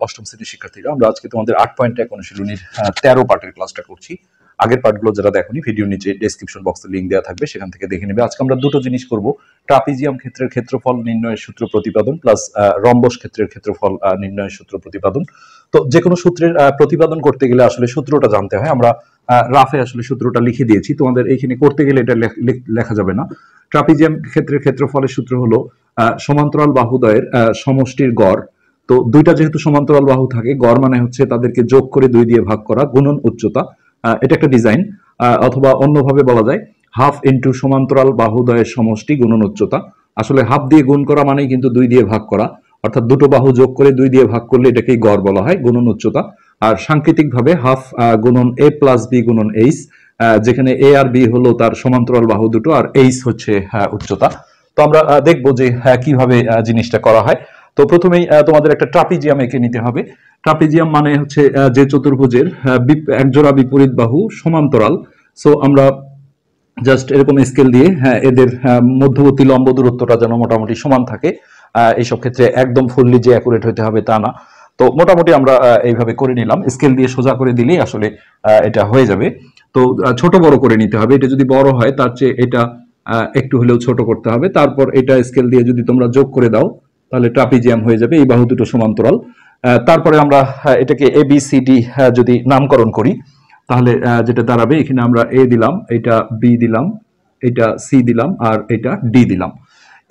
অষ্টম শ্রেণীর শিক্ষার্থীরা, আমরা আজকে তোমাদের 8.1 অনুশীলনীর 13 পার্টের ক্লাসটা করছি। আগের পার্টগুলো যারা দেখোনি ভিডিওর নিচে ডেসক্রিপশন বক্সে লিংক দেওয়া থাকবে, সেখান থেকে দেখে নেবে। আজকে আমরা দুটো জিনিস করব, ট্রাপিজিয়াম ক্ষেত্রের ক্ষেত্রফল নির্ণয়ের সূত্র প্রতিপাদন প্লাস রম্বস ক্ষেত্রের ক্ষেত্রফল নির্ণয়ের সূত্র প্রতিপাদন। তো যে কোনো সূত্রের প্রতিপাদন করতে গেলে আসলে সূত্রটা জানতে হয়। আমরা রাফে আসলে সূত্রটা লিখে দিয়েছি, তোমাদের এইখানে করতে গেলে এটা লেখা যাবে না। ট্রাপিজিয়াম ক্ষেত্রের ক্ষেত্রফলের সূত্র হলো সমান্তরাল বাহুদ্বয়ের সমষ্টির গড়। তো দুইটা যেহেতু সমান্তরাল বাহু থাকে, গড় মানে হচ্ছে তাদেরকে যোগ করে 2 দিয়ে ভাগ করা গুণন উচ্চতা। এটা একটা ডিজাইন, অথবা অন্যভাবে বলা যায় হাফ ইন্টু সমান্তরাল বাহুদ্বয়ের সমষ্টি গুণন উচ্চতা। আসলে হাফ দিয়ে গুণ করা মানেই কিন্তু 2 দিয়ে ভাগ করা, অর্থাৎ দুটো বাহু যোগ করে 2 দিয়ে ভাগ করলে এটাকেই গড় বলা হয়, গুণন উচ্চতা। আর সাংকেতিকভাবে হাফ গুণন এ প্লাস বি গুণন এইচ, যেখানে এ আর বি হলো তার সমান্তরাল বাহু দুটো, আর এইচ হচ্ছে উচ্চতা। তো আমরা দেখবো যে কিভাবে জিনিসটা করা হয়। তো প্রথমেই তোমাদের একটা ট্রাপিজিয়াম এঁকে নিতে হবে। ট্রাপিজিয়াম মানে হচ্ছে যে চতুর্ভুজের একজোড়া বিপরীত বাহু সমান্তরাল। সো আমরা জাস্ট এরকম স্কেল দিয়ে এদের মধ্যবর্তী লম্ব দূরত্বটা যেন মোটামুটি সমান থাকে। এইসব ক্ষেত্রে একদম ফুললি যে অ্যাকুরেট হতে হবে তা না। তো মোটামুটি আমরা এইভাবে করে নিলাম, স্কেল দিয়ে সোজা করে দিলেই আসলে এটা হয়ে যাবে। তো ছোট বড় করে নিতে হবে, এটা যদি বড় হয় তার চেয়ে এটা একটু হলেও ছোট করতে হবে। তারপর এটা স্কেল দিয়ে যদি তোমরা যোগ করে দাও তাহলে ট্রাপিজিয়াম হয়ে যাবে, এই বাহু দুটো সমান্তরাল। তারপরে আমরা এটাকে এ বি সি ডি যদি নামকরণ করি তাহলে যেটা দাঁড়াবে, এখানে আমরা এ দিলাম, এটা বি দিলাম, এটা সি দিলাম, আর এটা ডি দিলাম।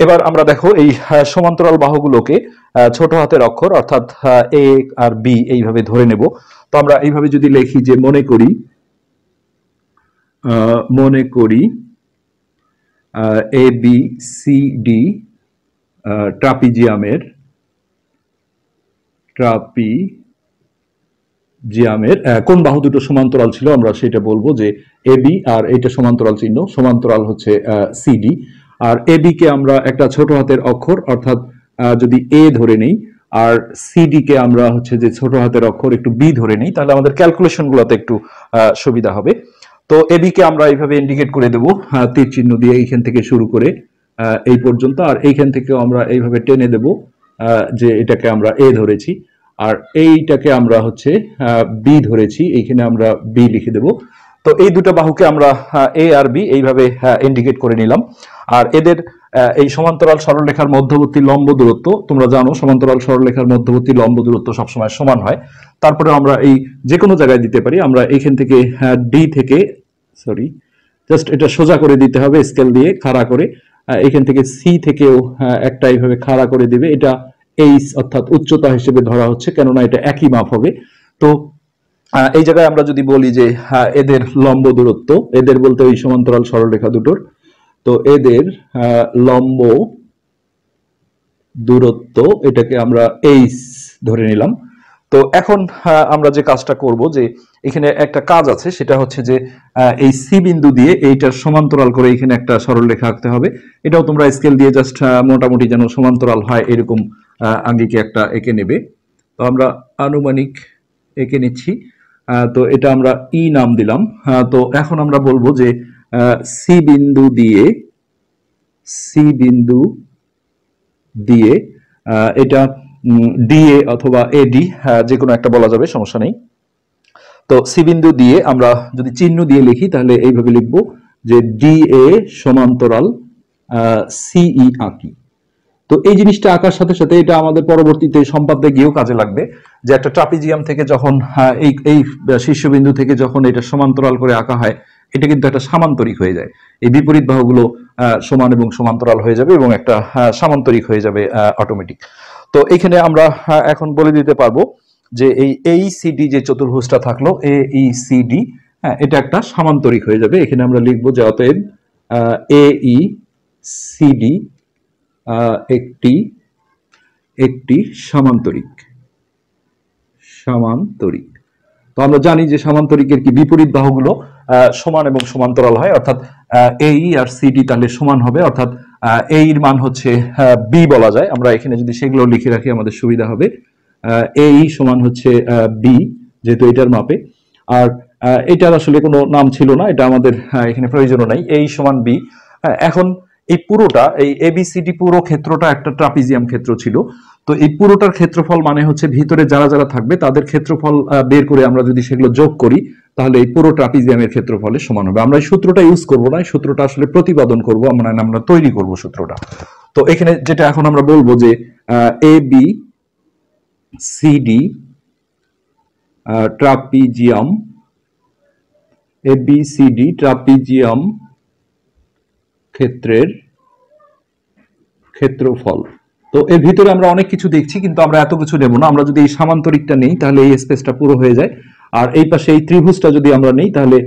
এবার আমরা দেখো এই সমান্তরাল বাহুগুলোকে ছোট হাতের অক্ষর অর্থাৎ এ আর বি এইভাবে ধরে নেব। তো আমরা এইভাবে যদি লিখি যে মনে করি এ বি সি ডি ট্রাপিজিয়ামের কোন বাহু দুটো সমান্তরাল ছিল আমরা সেটা বলবো, যে এ বি, আর এইটা সমান্তরাল চিহ্ন, সমান্তরাল হচ্ছে সিডি। আর এ বি কে আমরা একটা ছোট হাতের অক্ষর অর্থাৎ যদি এ ধরে নেই, আর সিডি কে আমরা হচ্ছে যে ছোট হাতের অক্ষর একটু বি ধরে নেই, তাহলে আমাদের ক্যালকুলেশন গুলোতে একটু সুবিধা হবে। তো এ বি কে আমরা এইভাবে ইন্ডিকেট করে দেবো তীর চিহ্ন দিয়ে, এইখান থেকে শুরু করে এই পর্যন্ত, আর এইখান থেকেও আমরা এইভাবে টেনে দেব যে এটাকে আমরা এ ধরেছি, আর এইটাকে আমরা হচ্ছে বি ধরেছি, এইখানে আমরা বি লিখে দেব। তো এই দুটো বাহুকে আমরা এ আর বি এইভাবে ইন্ডিকেট করে নিলাম। আর এদের এই সমান্তরাল সরলরেখার মধ্যবর্তী লম্ব দূরত্ব, তোমরা জানো সমান্তরাল সরলরেখার মধ্যবর্তী লম্ব দূরত্ব সবসময় সমান হয়। তারপরে আমরা এই যে কোনো জায়গায় দিতে পারি, আমরা এইখান থেকে ডি থেকে জাস্ট এটা সোজা করে দিতে হবে স্কেল দিয়ে খাড়া করে। এখান থেকে সি থেকেও একটা এইভাবে খাড়া করে দিবে, এটা এইচ অর্থাৎ উচ্চতা হিসেবে ধরা হচ্ছে, কেননা এটা একই মাপ হবে। তো এই জায়গায় আমরা যদি বলি যে এদের লম্ব দূরত্ব, এদের বলতে ওই সমান্তরাল সরলরেখা দুটোর, তো এদের লম্ব দূরত্ব এটাকে আমরা এইচ ধরে নিলাম। তো এখন আমরা যে কাজটা করব, যে এখানে একটা কাজ আছে, সেটা হচ্ছে যে এই সি বিন্দু দিয়ে এইটার সমান্তরাল করে এখানে একটা সরলরেখা আঁকতে হবে। এটাও তোমরা স্কেল দিয়ে জাস্ট মোটামুটি যেন সমান্তরাল হয় এরকম আঙ্গিকে একটা এঁকে নেবে। তো আমরা আনুমানিক এঁকে নিচ্ছি। তো এটা আমরা ই নাম দিলাম। তো এখন আমরা বলবো যে সি বিন্দু দিয়ে এটা ডিএ অথবা এডি যে কোনো একটা বলা যাবে, সমস্যা নেই। তো সি বিন্দু দিয়ে আমরা যদি চিহ্ন দিয়ে লিখি তাহলে এইভাবে লিখবো যে ডিএ সমান্তরাল সিই আঁকি। তো এই জিনিসটা আঁকার সাথে সাথে এটা আমাদের পরবর্তীতে সম্পাদ্যে গিয়েও কাজে লাগবে, যে একটা ট্রাপিজিয়াম থেকে যখন এই শীর্ষবিন্দু থেকে যখন এটা সমান্তরাল করে আঁকা হয়, এটা কিন্তু একটা সামান্তরিক হয়ে যায়, এই বিপরীত বাহুগুলো সমান এবং সমান্তরাল হয়ে যাবে এবং একটা সামান্তরিক হয়ে যাবে অটোমেটিক। তো এখানে আমরা এখন বলে দিতে পারবো যে এই সিডি যে চতুর্ভুজটা থাকলো এ সি ডি, এটা একটা সামান্তরিক হয়ে যাবে। এখানে আমরা লিখবো যে অতএব এ ই সি ডি একটি সামান্তরিক। তো আমরা জানি যে সামান্তরিকের কি বিপরীত বাহুগুলো সমান এবং সমান্তরাল হয়, অর্থাৎ এই আর সিডি তাহলে সমান হবে, অর্থাৎ এই এর মান হচ্ছে বি বলা যায়। আমরা এখানে যদি সেগুলো লিখে রাখি আমাদের সুবিধা হবে। এই সমান হচ্ছে বি, যেহেতু এটার মাপে। আর এটার আসলে কোনো নাম ছিল না, এটা আমাদের এখানে প্রয়োজনও নাই, এই সমান বি। এখন এই পুরোটা, এই এবিসিডি পুরো ক্ষেত্রটা একটা ট্রাপিজিয়াম ক্ষেত্র ছিল। তো এই পুরোটার ক্ষেত্রফল মানে হচ্ছে ভিতরে যারা যারা থাকবে তাদের ক্ষেত্রফল বের করে আমরা যদি সেগুলো যোগ করি তাহলে এই পুরো ট্রাপিজিয়ামের ক্ষেত্রফলের সমান হবে। আমরা এই সূত্রটা ইউজ করব না, এই সূত্রটা আসলে প্রতিপাদন করব, আমরা তৈরি করব সূত্রটা। তো এখানে যেটা এখন আমরা বলবো যে A B C D trapezium, ABCD trapezium ক্ষেত্রের ক্ষেত্রফল। তো এর ভিতরে আমরা অনেক কিছু দেখছি, কিন্তু আমরা এত কিছু নেব না। আমরা যদি এই সামান্তরিকটা নেই তাহলে এই স্পেসটা পুরো হয়ে যায়, আর এই পাশে এই ত্রিভুজটা যদি আমরা নেই তাহলে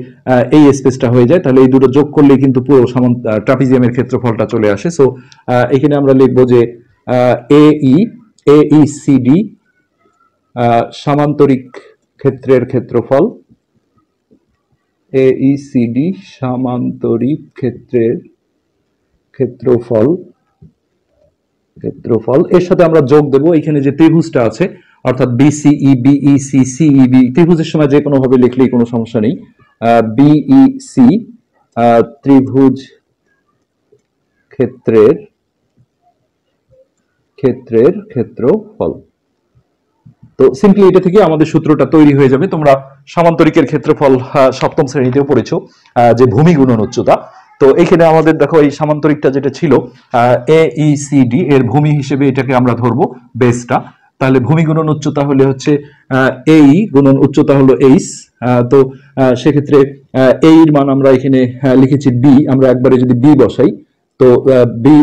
এই স্পেসটা হয়ে যায়। তাহলে এই দুটো যোগ করলে কিন্তু পুরো ট্রাপিজিয়ামের ক্ষেত্রফলটা চলে আসে। সো এখানে আমরা লিখবো যে এইসিডি সামান্তরিক ক্ষেত্রের ক্ষেত্রফল, এইসিডি সামান্তরিক ক্ষেত্রের ক্ষেত্রফল এর সাথে আমরা যোগ দেব এখানে যে ত্রিভুজটা আছে, অর্থাৎ বিসিই বিইসি সিইবি, ত্রিভুজের সময় যে কোনো ভাবে লিখলেই কোনো সমস্যা নেই। বিইসি ত্রিভুজ ক্ষেত্রের ক্ষেত্রফল। তো সিম্পলি এটা থেকে আমাদের সূত্রটা তৈরি হয়ে যাবে। তোমরা সামান্তরিকের ক্ষেত্রফল সপ্তম শ্রেণীতেও পড়েছো, যে ভূমি গুণন উচ্চতা। তো এখানে আমাদের দেখো এই সামান্তরিকটা যেটা ছিল এইসিডি, এর ভূমি হিসেবে এটাকে আমরা ধরবো বেসটা। তাহলে ভূমি গুণন উচ্চতা হলে হচ্ছে এই গুণন উচ্চতা হলো এইচ। তো সেক্ষেত্রে এই এর মান আমরা এখানে লিখেছি বি, আমরা একবারে যদি বি বসাই তো বি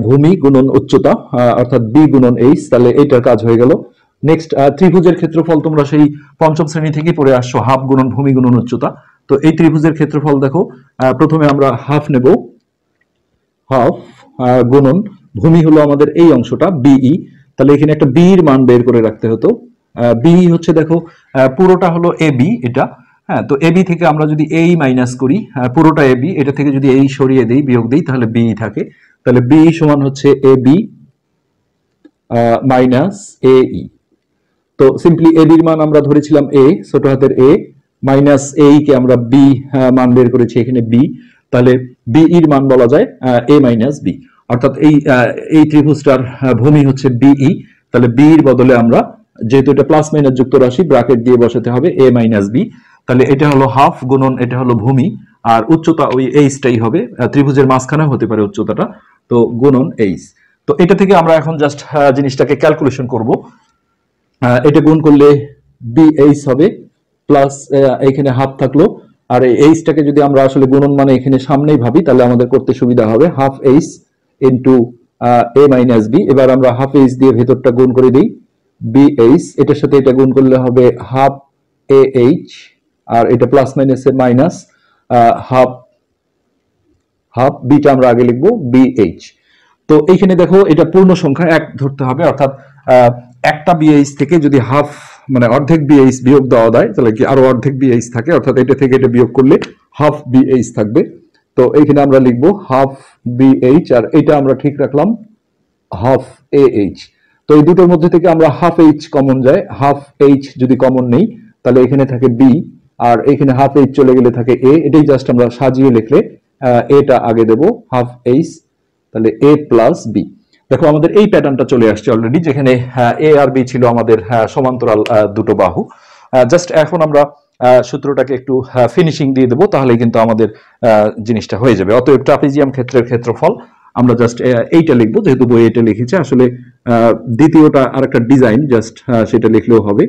ভূমি গুণন উচ্চতা অর্থাৎ বি গুণন এইচ, তাহলে এইটার কাজ হয়ে গেল। নেক্সট ত্রিভুজের ক্ষেত্রফল তোমরা সেই পঞ্চম শ্রেণী থেকে পড়ে আসছো, হাফ গুণন ভূমি গুণন উচ্চতা। তো এই ত্রিভুজের ক্ষেত্রফল দেখো, প্রথমে আমরা হাফ নেব, হাফ গুণন ভূমি হলো আমাদের এই অংশটা বিই, তাহলে এখানে একটা বি এর মান বের করে রাখতে হতো। বিই হচ্ছে দেখো পুরোটা হলো এ বি এটা, হ্যাঁ। তো এবি থেকে আমরা যদি এই মাইনাস করি, পুরোটা এবি, এটা থেকে যদি এই সরিয়ে দেই বিয়োগ দেই তাহলে বিই থাকে। তাহলে বিই সমান হচ্ছে এ বি মাইনাস এই। তো সিম্পলি এ বির মান আমরা ধরেছিলাম এ, ছোট হাতের এ, মাইনাস এই কে আমরা বি মান বের করেছি এখানে বি, তাহলে বি এর মান বলা যায় এ মাইনাস বি। অর্থাৎ এই ত্রিভুজটার ভূমি হচ্ছে বিই, তাহলে বি এর বদলে আমরা, যেহেতু এটা প্লাস মাইনাস যুক্ত রাশি, ব্র্যাকেট দিয়ে বসাতে হবে এ মাইনাস বি। তাহলে এটা হলো হাফ গুণন এটা হলো ভূমি, আর উচ্চতা ওই এইচটাই হবে, ত্রিভুজের মাঝখানে হতে পারে উচ্চতাটা, তো গুণন এইচ। তো এটা থেকে আমরা এখন জাস্ট জিনিসটাকে ক্যালকুলেশন করব। এটা গুণ করলে বিএইচ হবে, প্লাস এখানে হাফ থাকলো, আর এই এইচটাকে যদি আমরা আসলে গুণন মানে এখানে সামনেই ভাবি তাহলে আমাদের করতে সুবিধা হবে, হাফ এইচ ইন্টু এ মাইনাস বি। এবার আমরা হাফ এইচ দিয়ে ভেতরটা গুণ করে দিই, বিএইচ এটার সাথে এটা গুণ করলে হবে হাফ এ এইচ, আর এটা প্লাস মাইনাসে মাইনাস, হাফ হাফ বিটা আমরা আগে লিখবো বিএইচ। তো এইখানে দেখো এটা পূর্ণ সংখ্যা এক ধরতে হবে, অর্থাৎ একটা বিএইচ থেকে যদি হাফ মানে অর্ধেক বিএইচ বিয়োগ দেওয়া যায় তাহলে কি আরো অর্ধেক বিএইচ থাকে, অর্থাৎ এটা থেকে এটা বিয়োগ করলে হাফ বিএইচ থাকবে। তো এইখানে আমরা লিখবো হাফ বিএইচ, আর এটা আমরা ঠিক রাখলাম হাফ এএইচ। তো এই দুটোর মধ্যে থেকে আমরা হাফ এইচ কমন যায়, হাফ এইচ যদি কমন নেই তাহলে এখানে থাকে বি, আর এখানে হাফ এইচ চলে গেলে থাকে এ। এটাই জাস্ট আমরা সাজিয়ে লিখলে এটা আগে দেব হাফ এইচ, তাহলে এ প্লাস বি। দেখো আমাদের এই প্যাটার্নটা চলে আসছে অলরেডি, যেখানে এ আর বি ছিল আমাদের সমান্তরাল দুটো বাহু। জাস্ট এখন আমরা সূত্রটাকে একটু ফিনিশিং দিয়ে দেবো, তাহলে কিন্তু আমাদের জিনিসটা হয়ে যাবে। অতএব ট্রাপিজিয়াম ক্ষেত্রের ক্ষেত্রফল আমরা জাস্ট এইটা লিখবো, যেহেতু বই এটা লিখেছে। আসলে দ্বিতীয়টা আর একটা ডিজাইন, জাস্ট সেটা লিখলেও হবে।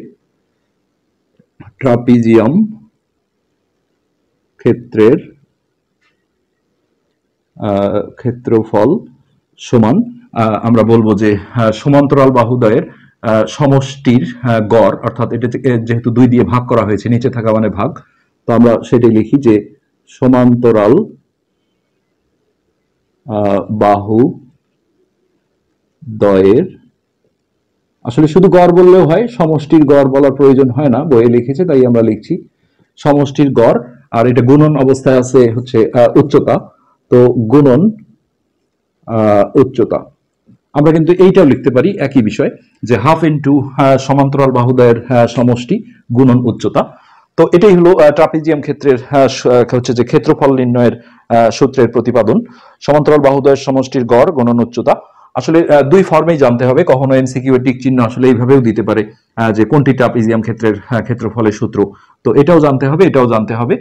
ট্রাপিজিয়াম ক্ষেত্রের ক্ষেত্রফল সমান, আমরা বলবো যে সমান্তরাল বাহুদ্বয়ের সমষ্টির গড়, অর্থাৎ এটা যেহেতু 2 দিয়ে ভাগ করা হয়েছে, নিচে থাকা মানে ভাগ, তো আমরা সেটাই লিখি যে সমান্তরাল বাহুদ্বয়ের, আসলে শুধু গড় বললেও হয়, সমষ্টির গড় বলার প্রয়োজন হয় না, বইয়ে লিখেছে তাই আমরা লিখছি সমষ্টির গড়। আর এটা গুণন অবস্থায় আছে হচ্ছে উচ্চতা, তো গুণন উচ্চতা। আমরা কিন্তু এইটাও লিখতে পারি একই বিষয়, যে হাফ ইন্টু সমান্তরাল বাহুদ্বয়ের সমষ্টি গুণন উচ্চতা। তো এটাই হলো ট্রাপিজিয়াম ক্ষেত্রের হচ্ছে যে ক্ষেত্রফল নির্ণয়ের সূত্রের প্রতিপাদন। সমান্তরাল বাহুদ্বয়ের সমষ্টির গড় গুণন উচ্চতা। আসলে দুই ফর্মেই জানতে হবে, কখনো এমসিকিউ এর টিক চিহ্ন আসলে এইভাবেও দিতে পারে যে কোনটি ট্রাপিজিয়াম ক্ষেত্রের ক্ষেত্রফলের সূত্র। তো এটাও জানতে হবে, এটাও জানতে হবে।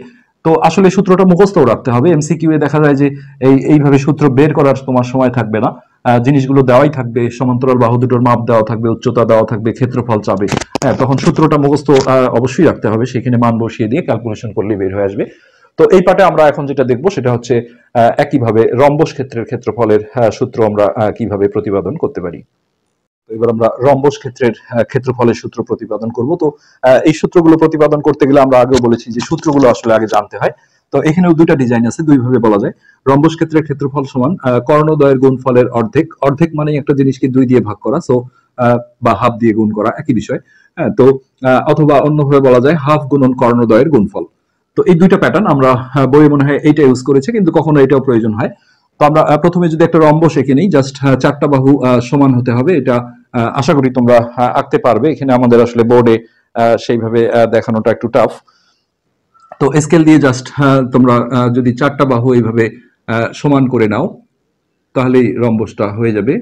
তো আসলে সূত্রটা মুখস্থও রাখতে হবে। এমসিকিউ এ দেখা যায় যে এইভাবে সূত্র বের করার তোমার সময় থাকবে না, জিনিসগুলো দেওয়াই থাকবে, সমান্তরাল বাহু দুটোর মাপ দেওয়া থাকবে, উচ্চতা দেওয়া থাকবে, ক্ষেত্রফল চাবে। হ্যাঁ, তখন সূত্রটা মুখস্থ অবশ্যই রাখতে হবে, সেখানে মান বসিয়ে দিয়ে ক্যালকুলেশন করলে বের হয়ে আসবে। তো এই পার্টে আমরা এখন যেটা দেখবো সেটা হচ্ছে একইভাবে রম্বস ক্ষেত্রের ক্ষেত্রফলের সূত্র আমরা কিভাবে প্রতিপাদন করতে পারি। তো এবার আমরা রম্বস ক্ষেত্রের ক্ষেত্রফলের সূত্র প্রতিপাদন করব। তো এই সূত্রগুলো প্রতিপাদন করতে গেলে আমরা আগেও বলেছি যে সূত্রগুলো আসলে আগে জানতে হয়। তো এখানেও দুইটা ডিজাইন আছে, দুইভাবে বলা যায়। রম্বস ক্ষেত্রের ক্ষেত্রফল সমান কর্ণদ্বয়ের গুণফলের অর্ধেক। অর্ধেক মানে একটা জিনিসকে দুই দিয়ে ভাগ করা, সো বা হাফ দিয়ে গুণ করা, একই বিষয়। হ্যাঁ, তো অথবা অন্যভাবে বলা যায় হাফ গুণন কর্ণদ্বয়ের গুণফল। তো এই দুইটা প্যাটার্ন আমরা বইয়ে মনে হয় এইটা ইউজ করেছে, কিন্তু কখনো এটাও প্রয়োজন হয়। তো আমরা প্রথমে যদি একটা রম্বস এঁকে নিই, জাস্ট চারটা বাহু সমান হতে হবে, এটা আশা করি তোমরা আঁকতে পারবে। এখানে আমাদের আসলে বোর্ডে সেইভাবে দেখানোটা একটু টাফ। তো স্কেল দিয়ে জাস্ট তোমরা যদি চারটা বাহু এইভাবে সমান করে নাও, তাহলেই রম্বসটা হয়ে যাবে।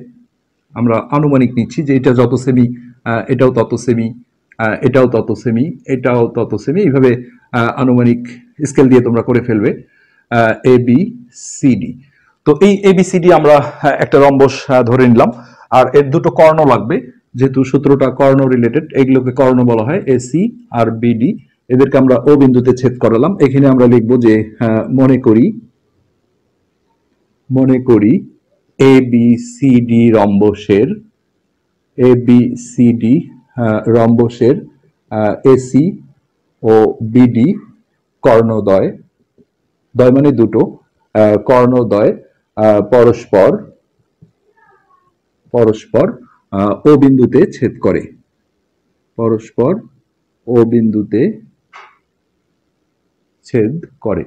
আমরা আনুমানিক নিচ্ছি যে এটা যত সেমি, এটাও তত সেমি, এটাও তত সেমি, এটাও তত সেমি, এইভাবে আনুমানিক স্কেল দিয়ে তোমরা করে ফেলবে এ বি সি ডি। তো এই এবিসিডি আমরা একটা রম্বস ধরে নিলাম, আর এর দুটো কর্ণ লাগবে, যেহেতু সূত্রটা কর্ণ রিলেটেড, এগুলোকে কর্ণ বলা হয়, এসি আর বিডি। এদেরকে আমরা ও বিন্দুতে ছেদ করালাম। এখানে আমরা লিখবো যে মনে করি এবিসিডি রম্বসের এসি ও বিডি কর্ণদ্বয়, দ্বয় মানে দুটো, কর্ণদ্বয় পরস্পর ও বিন্দুতে ছেদ করে, পরস্পর ও বিন্দুতে ছেদ করে।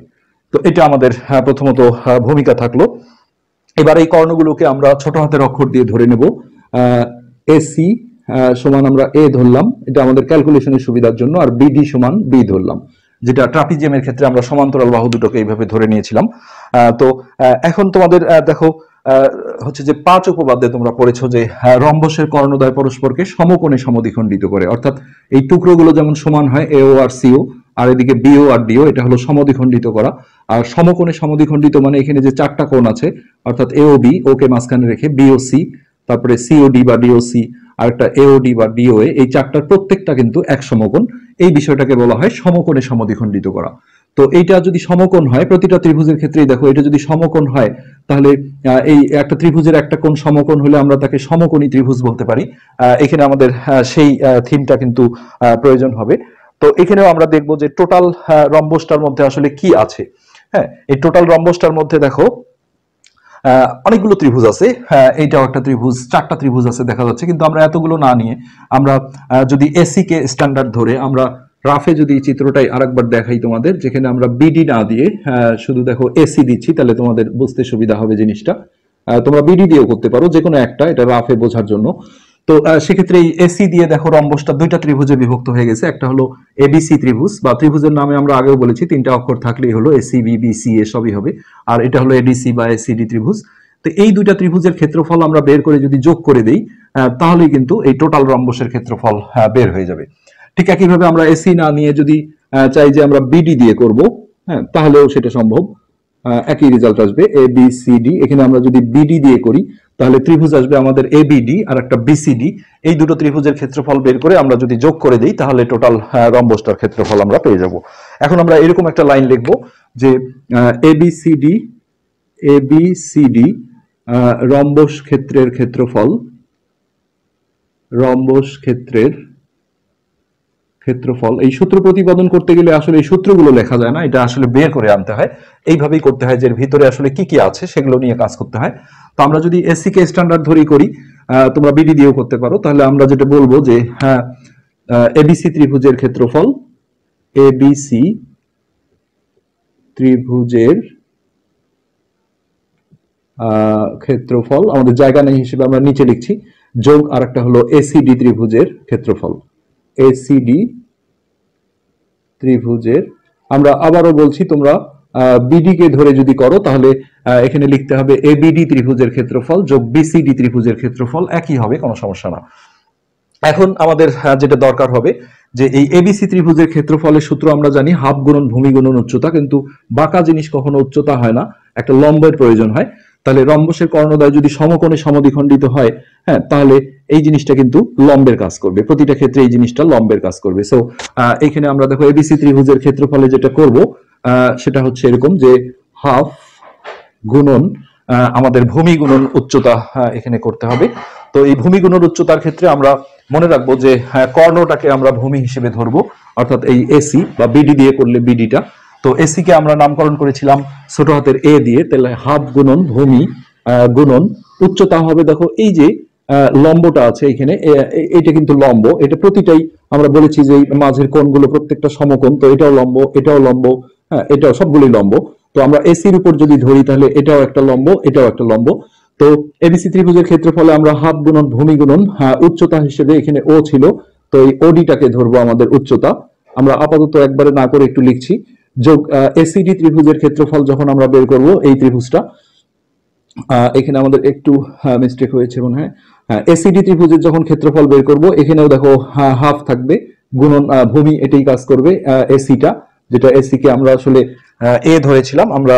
তো এটা আমাদের প্রথমত ভূমিকা থাকলো। এবার এই কর্ণগুলোকে আমরা ছোট হাতের অক্ষর দিয়ে ধরে নেব। এসি সমান আমরা এ ধরলাম, এটা আমাদের ক্যালকুলেশনের সুবিধার জন্য, আর বিডি সমান বি ধরলাম, যেটা ট্রাপিজিয়ামের ক্ষেত্রে আমরা সমান্তরাল বাহু দুটোকে এইভাবে ধরে নিয়েছিলাম। তো এখন তোমাদের দেখো হচ্ছে যে 5 উপপাদ্যে তোমরা পড়েছো যে রম্বসের কর্ণদ্বয় পরস্পরকে সমকোণে সমদ্বিখণ্ডিত করে, অর্থাৎ এই টুকরোগুলো যেমন সমান হয় এও আর সিও, আর এদিকে বিও আর ডিও, এটা হলো সমদ্বিখণ্ডিত করা। আর সমকোণে সমদ্বিখণ্ডিত মানে এখানে যে চারটা কোণ আছে, অর্থাৎ এও বি, ওকে মাঝখানে রেখে বিও সি, তারপরে সিওডি বা ডিওসি, আর একটা এওডি বা ডিওএ, এই চারটার প্রত্যেকটা কিন্তু এক সমকোণ। এই বিষয়টাকে বলা হয় সমকোণে সমদ্বিখণ্ডিত করা। তো এইটা যদি সমকোণ হয়, প্রতিটা ত্রিভুজের ক্ষেত্রেই দেখো এটা যদি সমকোণ হয়, তাহলে এই একটা ত্রিভুজের একটা কোণ সমকোণ হলে আমরা তাকে সমকোণী ত্রিভুজ বলতে পারি। এখানে আমাদের সেই থিমটা কিন্তু প্রয়োজন হবে। তো এখানেও আমরা দেখবো যে টোটাল রম্বসটার মধ্যে আসলে কি আছে। হ্যাঁ, এই টোটাল রম্বসটার মধ্যে দেখো অনেকগুলো ত্রিভুজ আছে। এইটাও একটা ত্রিভুজ, চারটা ত্রিভুজ আছে দেখা যাচ্ছে, কিন্তু আমরা এতগুলো না নিয়ে আমরা যদি এসি কে স্ট্যান্ডার্ড ধরে আমরা রাফে যদি চিত্রটাই আরেকবার দেখাই তোমাদের, যেখানে আমরা বিডি না দিয়ে শুধু দেখো এসি দিচ্ছি, তাহলে তোমাদের বুঝতে সুবিধা হবে জিনিসটা। তোমরা বিডি দিয়েও করতে পারো, যে কোনো একটা, এটা রাফে বোঝার জন্য। তো সেক্ষেত্রে এই এসি দিয়ে দেখো রম্বসটা দুইটা ত্রিভুজে বিভক্ত হয়ে গেছে। একটা হলো এবিসি ত্রিভুজ, বা ত্রিভুজের নামে আমরা আগেও বলেছি তিনটা অক্ষর থাকলেই হলো এসি বি বিসি এ সবই হবে, আর এটা হলো এডিসি বা এসিডি ত্রিভুজ। তো এই দুইটা ত্রিভুজের ক্ষেত্রফল আমরা বের করে যদি যোগ করে দেই, তাহলেই কিন্তু এই টোটাল রম্বসের ক্ষেত্রফল বের হয়ে যাবে। ঠিক একইভাবে আমরা এসি না নিয়ে যদি চাই যে আমরা বিডি দিয়ে করব, হ্যাঁ, তাহলেও সেটা সম্ভব, একই রেজাল্ট আসবে এ বি সি ডি। এখানে আমরা যদি বিডি দিয়ে করি, তাহলে ত্রিভুজ আসবে আমাদের এবিডি আর একটা বিসিডি। এই দুটো ত্রিভুজের ক্ষেত্রফল বের করে আমরা যদি যোগ করে দিই, তাহলে টোটাল রম্বসটার ক্ষেত্রফল আমরা পেয়ে যাব। এখন আমরা এরকম একটা লাইন লিখবো যে এবিসিডি রম্বস ক্ষেত্রের ক্ষেত্রফল, এই সূত্র প্রতিপাদন করতে গেলে আসলে এই সূত্রগুলো লেখা যায় না, এটা আসলে বের করে আনতে হয়। এইভাবেই করতে হয়, যে এর ভিতরে আসলে কি কি আছে সেগুলো নিয়ে কাজ করতে হয়। তো আমরা যদি এসি কে স্ট্যান্ডার্ড ধরেই করি, তোমরা বিডি দিয়েও করতে পারো, তাহলে আমরা যেটা বলবো যে হ্যাঁ, এবিসি ত্রিভুজের ক্ষেত্রফল, এবিসি ত্রিভুজের ক্ষেত্রফল, আমাদের জায়গা নেই হিসেবে আমরা নিচে লিখছি, যোগ আর একটা হলো এসিডি ত্রিভুজের ক্ষেত্রফল, এসিডি ত্রিভুজের, আমরা আবারও বলছি তোমরা বিডি কে ধরে যদি করো তাহলে এখানে লিখতে হবে এবিডি ত্রিভুজের ক্ষেত্রফল যোগ বিসিডি ত্রিভুজের ক্ষেত্রফল, একই হবে, কোনো সমস্যা না। এখন আমাদের যেটা দরকার হবে যে এই এবিসি ত্রিভুজের ক্ষেত্রফলের সূত্র আমরা জানি হাফ গুণন ভূমি গুণন উচ্চতা, কিন্তু বাঁকা জিনিস কখনো উচ্চতা হয় না, একটা লম্বের প্রয়োজন হয়। তাহলে রম্বসের কর্ণদ্বয় যদি সমকোণে সমদ্বিখণ্ডিত হয়, হ্যাঁ, তাহলে এই জিনিসটা কিন্তু লম্বের কাজ করবে, প্রতিটা ক্ষেত্রে এই জিনিসটা লম্বের কাজ করবে। সো এখানে আমরা দেখো এবিসি ত্রিভুজের ক্ষেত্রফলে যেটা করব সেটা হচ্ছে এরকম যে হাফ গুণন আমাদের ভূমি গুণন উচ্চতা এখানে করতে হবে। তো এই ভূমি গুণন উচ্চতার ক্ষেত্রে আমরা মনে রাখবো যে কর্ণটাকে আমরা ভূমি হিসেবে ধরবো, অর্থাৎ এই এসি বা বিডি দিয়ে করলে বিডিটা, তো এসি কে আমরা নামকরণ করেছিলাম ছোট হাতের এ দিয়ে, তাহলে হাফ গুণন ভূমি গুণন উচ্চতা হবে, দেখো এই যে লম্বটা আছে এখানে, এটা কিন্তু লম্ব, এটা প্রতিটাই আমরা বলেছি যে মাঝের কোণগুলো প্রত্যেকটা সমকোণ, তো এটাও লম্ব, এটাও লম্ব, হ্যাঁ, এটাও সবগুলোই লম্ব। তো আমরা এসির উপর যদি ধরি তাহলে এটাও একটা লম্ব, এটাও একটা লম্ব। তো এবিসি ত্রিভুজের ক্ষেত্রফলে আমরা হাফ গুণন ভূমি গুণন উচ্চতা হিসেবে এখানে ও ছিল, তো এই ওডিটাকে ধরবো আমাদের উচ্চতা। আমরা আপাতত একবারে না করে একটু লিখছি যোগ এসিডি ত্রিভুজের ক্ষেত্রফল যখন আমরা বের করব এই ত্রিভুজটা, এখানে আমাদের একটু মিস্টেক হয়েছে মনে হয়, এসিডি ত্রিভুজের যখন ক্ষেত্রফল বের করব এখানেও দেখো হাফ থাকবে গুণন ভূমি, এটাই কাজ করবে এসিটা, যেটা এসি কে আমরা আসলে এ ধরেছিলাম, আমরা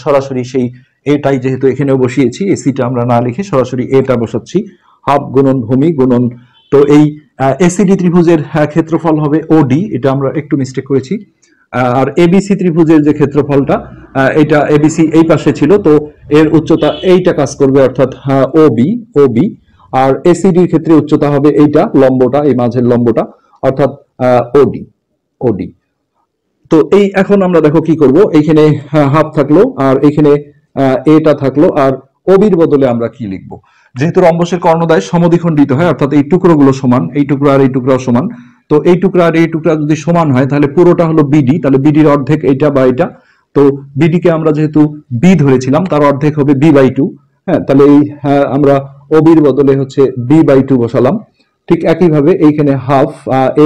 সরাসরি সেই এটাই যেহেতু এখানেও বসিয়েছি, এসিটা আমরা না লিখে সরাসরি এটা বসাচ্ছি, হাফ গুণন ভূমি গুণন। তো এই এসিডি ত্রিভুজের ক্ষেত্রফল হবে ওডি, এটা আমরা একটু মিস্টেক করেছি। আর এবিসি ত্রিভুজের যে ক্ষেত্রফলটা, এটা এবিসি এই পাশে ছিল, তো এর উচ্চতা এইটা কাজ করবে, অর্থাৎ ওবি ওবি। আর এসিডির ক্ষেত্রে উচ্চতা হবে এইটা লম্বটা, এই মাঝের লম্বটা, অর্থাৎ ওডি ওডি। তো এই এখন আমরা দেখো কি করব, এইখানে হাফ থাকলো আর এইখানে এটা থাকলো, আর ওবির বদলে আমরা কি লিখবো, যেহেতু রম্বসের কর্ণদ্বয় সমদ্বিখণ্ডিত হয়, অর্থাৎ এই টুকরোগুলো সমান, এই টুকরো আর এই টুকরাও সমান, তো এই টুকরা আর এই টুকরা যদি সমান হয় তাহলে পুরোটা হলো বিডি, তাহলে বিডির অর্ধেক এইটা বা এটা, তো বিডি কে আমরা যেহেতু বি ধরেছিলাম তার অর্ধেক হবে বি/2, হ্যাঁ, তাহলে এই আমরা ওবির বদলে হচ্ছে বি/2 বসালাম। ঠিক একইভাবে এইখানে হাফ,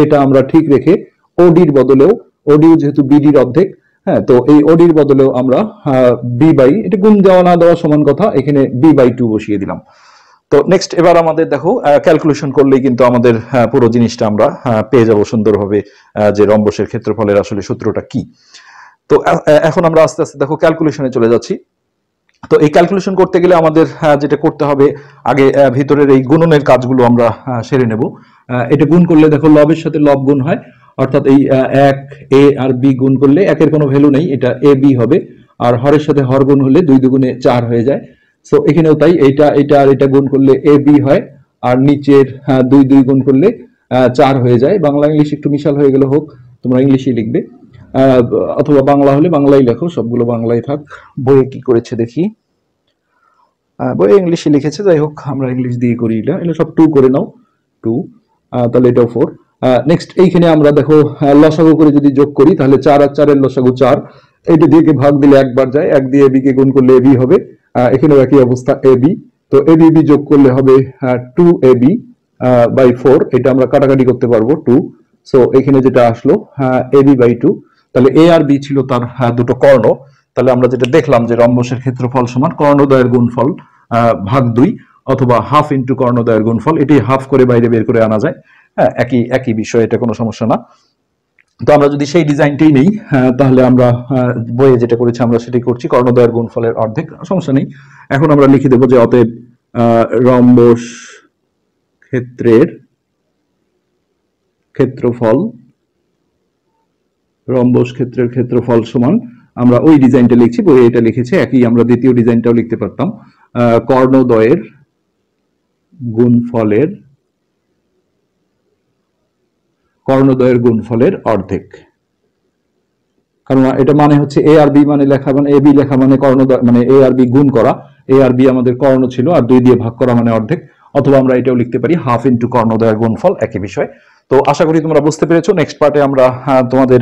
এটা আমরা ঠিক রেখে ওডির বদলেও, ওডি যেহেতু বিডির অর্ধেক, হ্যাঁ, তো এই ওডির বদলেও আমরা এটা গুণ দেওয়া না দেওয়া সমান কথা, এখানে বি/2 বসিয়ে দিলাম। তো নেক্সট এবার আমাদের দেখো ক্যালকুলেশন করলেই কিন্তু আমাদের পুরো জিনিসটা আমরা পেয়ে যাব সুন্দরভাবে, যে রম্বসের ক্ষেত্রফলের আসলে সূত্রটা কি। তো এখন আমরা আস্তে আস্তে দেখো ক্যালকুলেশনে চলে যাচ্ছি। তো এই ক্যালকুলেশন করতে গেলে আমাদের যেটা করতে হবে, আগে ভিতরের এই গুণনের কাজগুলো আমরা সেরে নেব। এটা গুণ করলে দেখো লবের সাথে লব গুণ হয়, অর্থাৎ এই এক এ আর বি গুণ করলে একের কোনো ভ্যালু নেই, এটা এ বি হবে, আর হরের সাথে হর গুণ হলে 2 দুগুণে 4 হয়ে যায়। সো এখানেও তাই, এটা এটা আর এটা গুণ করলে এ বি হয়, আর নিচের 2 2 গুণ করলে 4 হয়ে যায়। বাংলা ইংলিশ একটু মিশাল হয়ে গেল, হোক, তোমরা ইংলিশই লিখবে, অথবা বাংলা হলে বাংলাই লেখো, সবগুলো বাংলাই থাক। বইয়ে কি করেছে দেখি, বইয়ে ইংলিশে লিখেছে, যাই হোক আমরা ইংলিশ দিয়ে করি, এটা সব 2 করে নাও, 2, তাহলে এটাও 4। নেক্সট এইখানে আমরা দেখো লসাগু করে যদি যোগ করি তাহলে 4 আর 4 এর লসাগু 4, এইটা দিয়ে ভাগ দিলে একবার যায়, 1 দিয়ে বি কে গুণ করলে এবি হবে, এখানেও একই অবস্থা এবি, তো এবি বি যোগ করলে হবে 2ab/4, এটা আমরা কাটাকাটি করতে পারবো 2, সো এখানে যেটা আসলো ab/2, তাহলে এ আর বি ছিল তার দুটো কর্ণ, তাহলে আমরা যেটা দেখলাম যে রম্বসের ক্ষেত্রফল সমান কর্ণদ্বয়ের গুণফল ভাগ 2, অথবা হাফ ইন্টু কর্ণদ্বয়ের গুণফল, এটি হাফ করে বাইরে বের করে আনা যায়, হ্যাঁ, একই একই বিষয়, এটা কোনো সমস্যা না। তো আমরা যদি সেই ডিজাইনটাই নেই তাহলে আমরা বইয়ে যেটা করেছি আমরা সেটাই করছি, কর্ণদ্বয়ের গুণফলের অর্ধেক, সমস্যা নেই। এখন আমরা লিখে দেবো যে অতএব রম্বস ক্ষেত্রের ক্ষেত্রফল, রম্বস ক্ষেত্রের ক্ষেত্রফল সমান, আমরা ওই ডিজাইনটা লিখছি, বইয়ে এটা লিখেছে, একই আমরা দ্বিতীয় ডিজাইনটাও লিখতে পারতাম, কর্ণদ্বয়ের গুণফলের অর্ধেক। কারণ এটা মানে হচ্ছে এ আর বি মানে লেখা, মানে এ বি লেখা মানে কর্ণদ্বয়, মানে এ আর বি গুণ করা, এ আর বি আমাদের কর্ণ ছিল, আর 2 দিয়ে ভাগ করা মানে অর্ধেক, অথবা আমরা এটাও লিখতে পারি হাফ ইন্টু কর্ণদ্বয়ের গুণফল, একই বিষয়। তো আশা করি তোমরা বুঝতে পেরেছো। নেক্সট পার্টে আমরা তোমাদের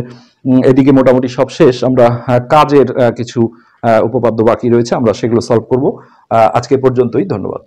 এদিকে মোটামুটি সব শেষ, আমরা কাজের কিছু উপপাদ্য বাকি রয়েছে, আমরা সেগুলো সলভ করব। আজকে পর্যন্তই, ধন্যবাদ।